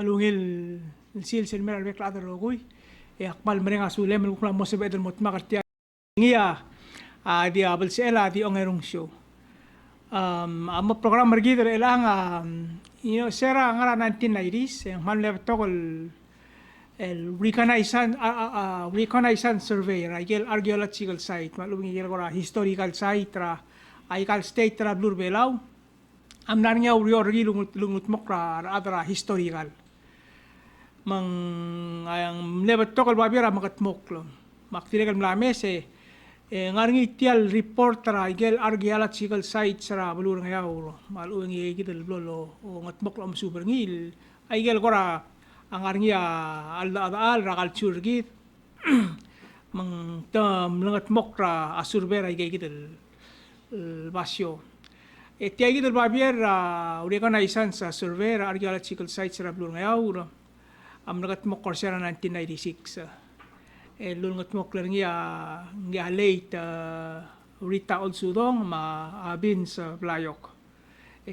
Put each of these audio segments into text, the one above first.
malungil sil sil mer bek la rogoy e akmal merenga sule mel kula mo sebe mot makartia ngia di abel sela di ongerung show amo program mergi der elang sera ngara 1990s yang man lev togol el reconnaissance survey raigel archaeological site malung ngir gora historical site ra aikal state ra blur belau amnar nya urior gi lungut mokra adra historical mang ayang lebat tokol babira makat moklo maktilegal mlamese ngarngi tial report ra igel archaeological site sara blur ngayaw malu ngi gidel blolo ngat moklo am super ngil aigel gora angarngi alda ra culture git mang tam langat mokra asurbera igel basyo tiagi del babier reconnaissance survey archaeological sites sara blur ngayaw am nagat mokor sera 1996 lul ngat mokler ngia late Rita Olsudong ma abin sa Blayok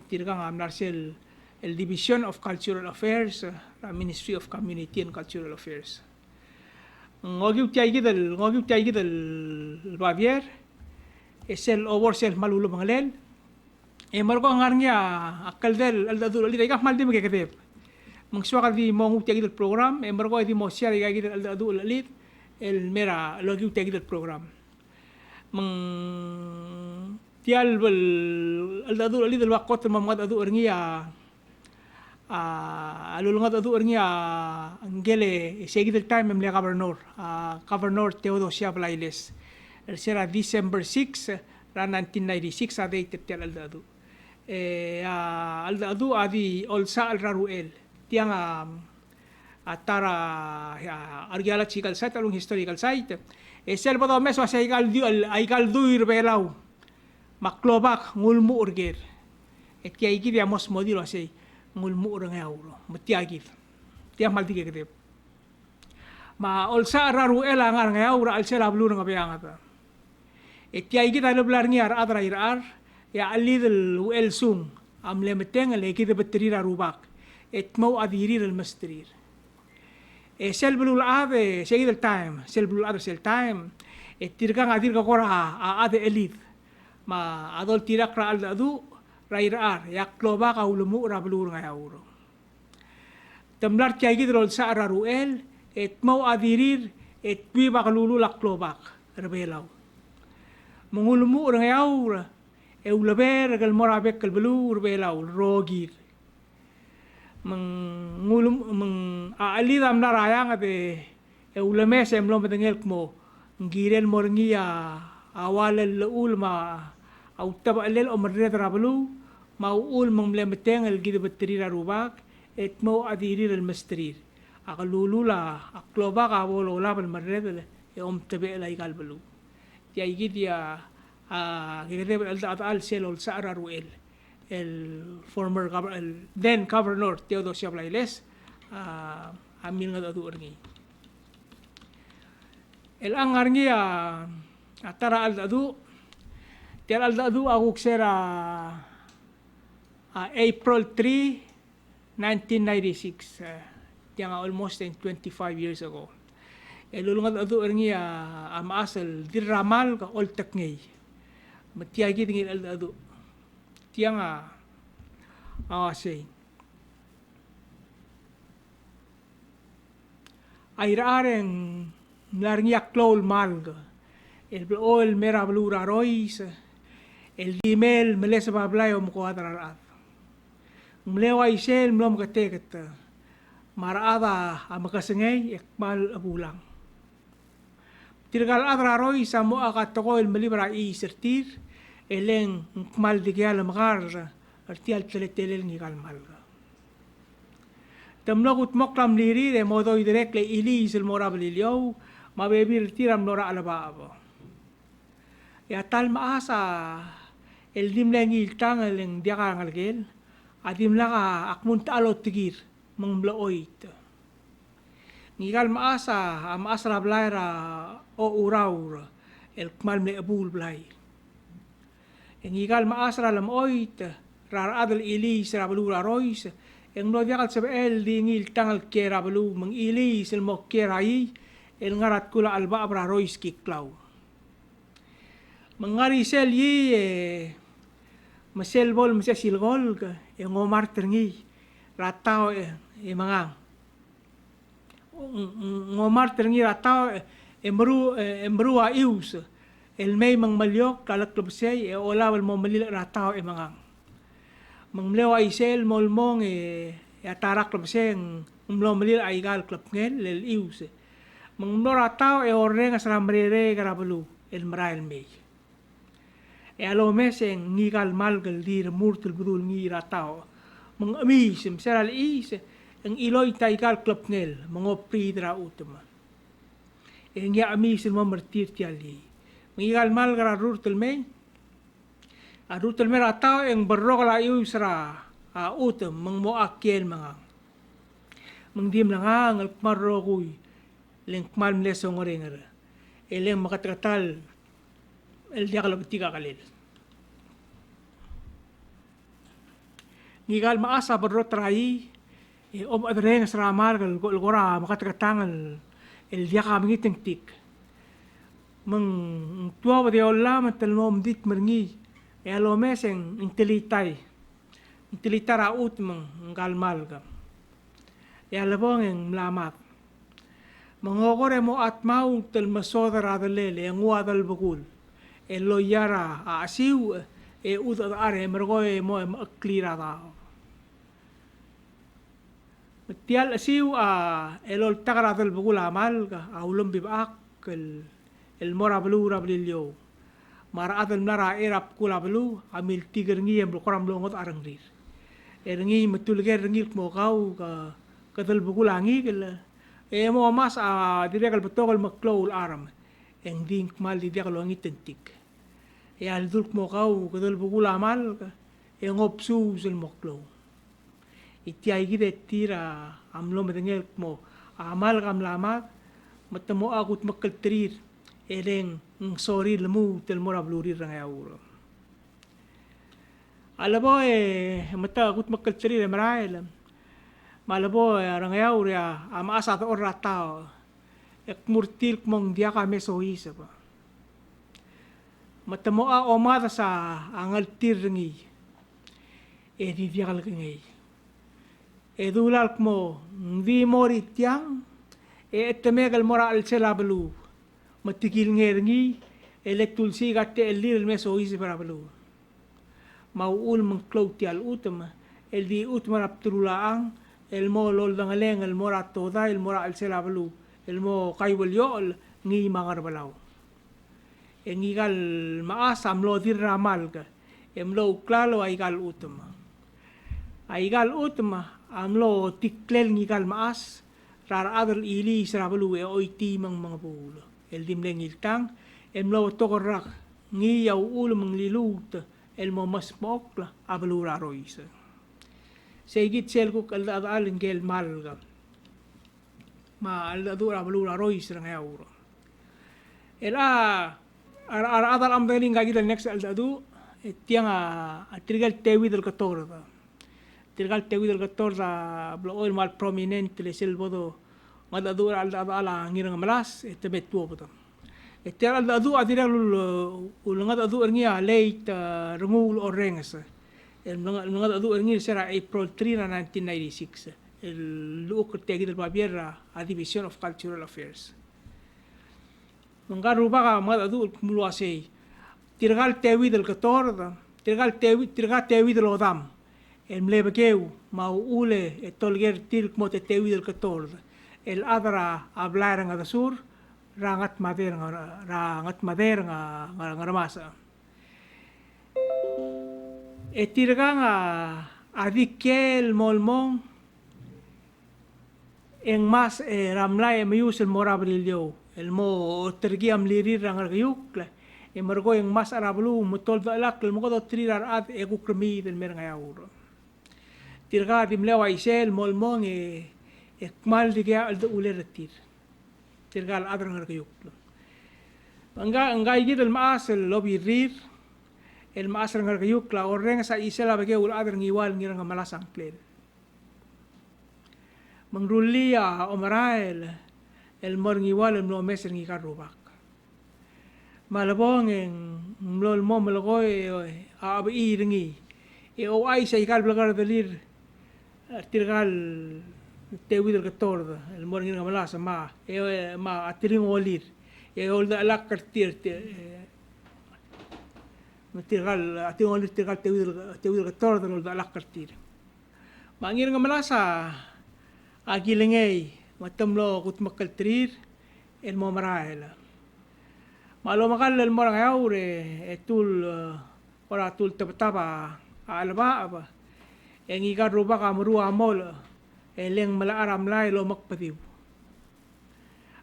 tirgang am narsel el Division of Cultural Affairs Ministry of Community and Cultural Affairs ngogiu tiagi del babier esel oversel malulu manglel margo ngarnya akal del aldadul ali kah maldi magkakatip mangswaka di mongu tiagi del program margo di mo share gagi del aldadul ali el mera logiu tiagi del program mang tial bel aldadul ali del wakot mamad adu orngia alulungat adu orngia angele segi del time memle governor Teodosia Blailes el sera December 6 ra 1996 ade tial aldadu aldadu adi olsa alraruel tiang atara archaeological site alung historical site esel bodo meso sa aigal duir belau maklobak ngulmu urger etiagi dia mos modilo sei ngulmu urngauro metiagi tiang maldi kete ma olsa alraruel angar ngaura alsela blur ngabeangata etiagi ta leblar ngiar adra irar ya alidel wel sung am lemeteng le kide betrira rubak et mau adirir el mastrir sel blul ave segi del time sel blul ave sel time et tirgang adir ka kora ade elite ma adol tirak ra aldadu rairar ya kloba ka ulumu ra blur ngayauro temlar tiagi drol sa raruel et mau adirir et pi bakalulu lak klobak rebelau mengulumu orang yaura eulaber gal morabek gal belur belau rogir mengulum alidam narayang ate eulames emlo metengel mo ngirel morngia awalel ulma au tabalel omred rablu maul memlemeteng el gide betrira rubak et mo adirir el mastrir akalulula akloba ka bolo label marred e om tabe la igal belu tiagi dia kete al sel sa raruel el former then governor Teodosia Blailes amil nga adu orngi el angarngi atara aldadu tial aldadu aguk sera April 3 1996 tiang almost 25 years ago elulungat adu orngi am asal diramal ka oltak ngay matiagi tingil aldadu tiang say airareng larngiak klol malga el oil mera blura rois el dimel melesa bablay om ko adrarat mlewa isel mlom kateket marada amakasengay ekmal abulang tirgal adraroy sa mo akatoko el melibra isertir eleng mal digyal magar artial teletelel ngigal malga tamlagut moklam liri de modo direct le ilis el morabilio mabebir tiram nora alaba ya tal maasa el dimleng iltang eleng diaka ngalgel adim laka akmun talo tigir mangblaoit ngigal maasa am asra blaira o uraur el kmal me abul blay ngigal maasra lam oit rar adel ili sra blura rois Eng no diakal sa el di ngil tangal kera balu mang ili sil mo kerai el ngarat kula alba abra rois kiklaw. Mangari sel yi masel bol masya silgol ka ngomar terngi ratao mga ngomar terngi ratao emru a ius el may mang malyok kalak klubsay ola wal mo malil ratao mga manglewa isel molmong atarak klubsay mlo malil ay gal klub ngel el ius manglo ratao oreng asra mrere garabulu el mrael may alo meseng ngigal malgal dir murtul budul ngi ratao mang amis seral is ang iloy taigal klub ngel mangopri dra utama ngya amis mo martir tiali ngigal malgal rurtul may rurtul may ratao ang barrokala iu sra utam mang mo akyen mga mangdim lang ang marrokuy leng mal lesong orengar eleng makatkatal el dia kalau tiga kali. Ngigal maasa berotrai, om adreng seramar gal gora makat katangal el dia kami ngiting tik. Meng tua bade olla matel mom dit merngi, elo meseng intelitai. Intelitara ut meng ngal malga. Ya lebong yang melamat. Mengokore mo atmau tel masodara dalele yang wadal bukul. Elo yara asiu uda are mergoe mo klira da tial asiu elo takara del bugula mal ulum bibak el mora blu rablilio mara adal nara erap kula blu amil tiger ngi em koram longot arangrir ngi metul ger ngi mo kau ka del bugula ngi kel mo mas direkal betokol maklol aram eng ding mal di dia kalau ngi tentik al dulk mo kau kadal bugula mal ngopsu sul moklo itiay gide tira amlo medengel mo amal kam lama matemo agut makaltrir eleng sorry lemu tel mora bluri rang yauro alabo mata agut makaltrir marael malabo rang yauro ya amasa to ratao ek murtil mong dia ka mesoisa pa matamo omada sa angal tirngi di diakal ngai dulal mo vi mori tiang temegal mora al selablu matigil ngerni electul si gatte elir meso isi parablu maul mengklot al utama el di utama raptulaang el mo lol dangaleng el mora toda el mora al selablu el mo kaywal yol ngi mangar balaw ngigal maasa amlo dir ramal ka emlo klalo aigal utama amlo tiklel ngigal maas rar adal ili srabalu oiti mang mga bulo el dimleng iltang emlo tokorak ngi yaw ulo mang lilut el mo mas mokla abalu raroisa segit selko kalda ngel malga ma alda dura abalu raroisa ng euro adal am daling gagi dal next aldadu tiang trigal tewi del 14 trigal tewi del 14 blo mal prominente le sel bodo madadu ala ngirang malas betu bodo tiang aldadu adiral ngadu ngia late rungul orengs ngadu ngia sera April 3 1996 el look tegi del Baviera a Division of Cultural Affairs Menggaruba ka madadu muluasay tirgal tewi del 14 tirgal tewi del odam el mlebekeu mauule tolger tirk mote tewi del 14 el adra hablar nga sur rangat mader nga ramasa tirga nga adikel molmong eng mas ramlay mayus el morabrilyo el mo tergiam lirir ang argayuk margo yang mas arablu mutol dalak el mo do trirar ad egu kremi del mer ngayauro tirga dimlewa isel molmong ekmal diga al do uler tir tirga al adra argayuk anga igid el maas el lobby rir el maas ang argayuk la oreng sa isela bage ul adra ngiwal ngirang malasang plel Mangrulia omarael el morngiwal el no meser ngi karubak. Malabong en mlol mo malagoy abi iringi. E o ay sa ikal blagar dalir tirgal tewi del gatorda el morngi nga malasa ma ma atiring olir. E ol da alak kartir tirgal atiring olir tirgal tewi del gatorda ol da alak kartir. Mangir nga malasa agilengay matamlo kut makaltrir el momaraela. Malo makal el morang yaure etul ora tul tapataba alba aba. En igar ruba ka murua mol eleng mala aram lai lo makpadiw.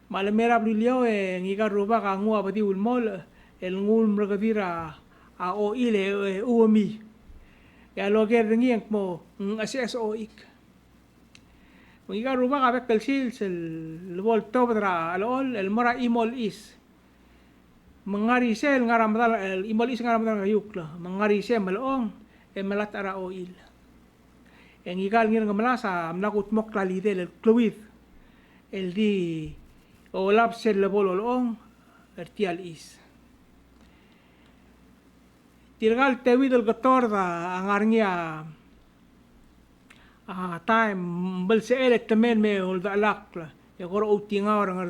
Malamera blilio en igar ruba ka ngua padiw mol el ngul mragadira a o ile uami. Ya lo ger ngi mo ases o ik. Igar ruba ka bekal sil el vol tobra alol el mora imol is. Mangarisel ngaramdal el imol is ngaramdal ngayukla. Mangarisel malong e malat ara oil. En igal ngir ngamalasa amnakut mokla lidel el kluid. El di o lapsel le bololong ertial is. Tirgal tewi del gatorda angarnya time balse elet temen me ol da lakla. Ya koro utinga orang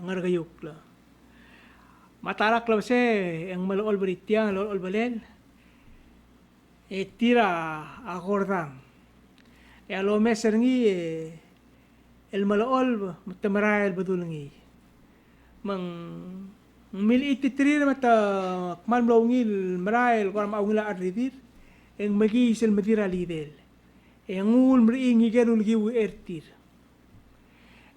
ngargayukla. Matarak la se yang malol beritiang lol balel tira agordang ya lo meser ngi el malol matamara el badul ngi mang mil ititrir mata kman blongil marail ko ma ungila arridir en magi sel madira lidel en ul mringi gerul giu ertir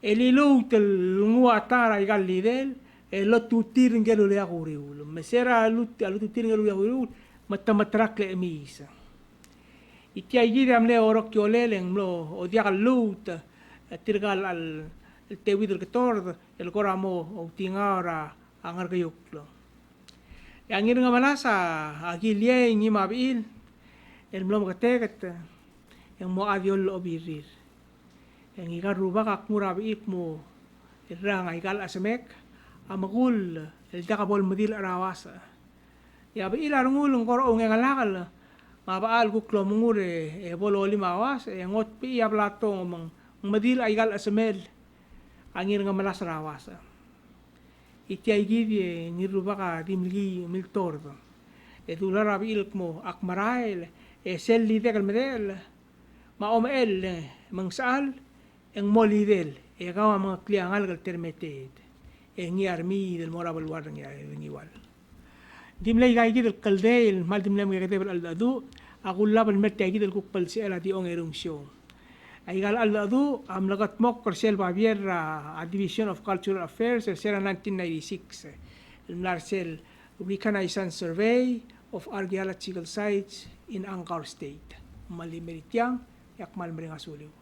elilu tel ngua tara igal lidel lo tutir ngelo le aguriul mesera lut alu tutir ngelo le aguriul matamatrak le emisa iti ayir amle orok yoleleng lo odiak lut tirgal al tewi del gator el koramo utingara angar gayuklo yang ngir ngamalasa agilie ngi mabil el mlom gategat yang mo aviol obirir yang igaruba kakmura ikmo irang igal asmek amagul el dakabol madil arawasa ya ba ilar ngul ngoro ngalakal mabaal guklo mungure e bolo limawas e ngot pi ya plato mang madil aigal asmel angir nga malas rawasa iti ay gidi niruba ka dimli miltordo e dulara bil mo akmarail e selli de kalmedel ma omel mang sal en molidel e gawa mga kliangal gal termeted ngi armi del morabal war ngi wal dimlay gay gidel kaldel mal dimlay mga kadebel aldadu agulla bal mette gidel kukpal si ala di ong erungsyon ay gal aldadu am lagat mok korsel bavier a division of cultural affairs sera 1996 el narsel reconnaissance survey of archaeological sites in Angkor state mali meritiang yak mal meringa suliw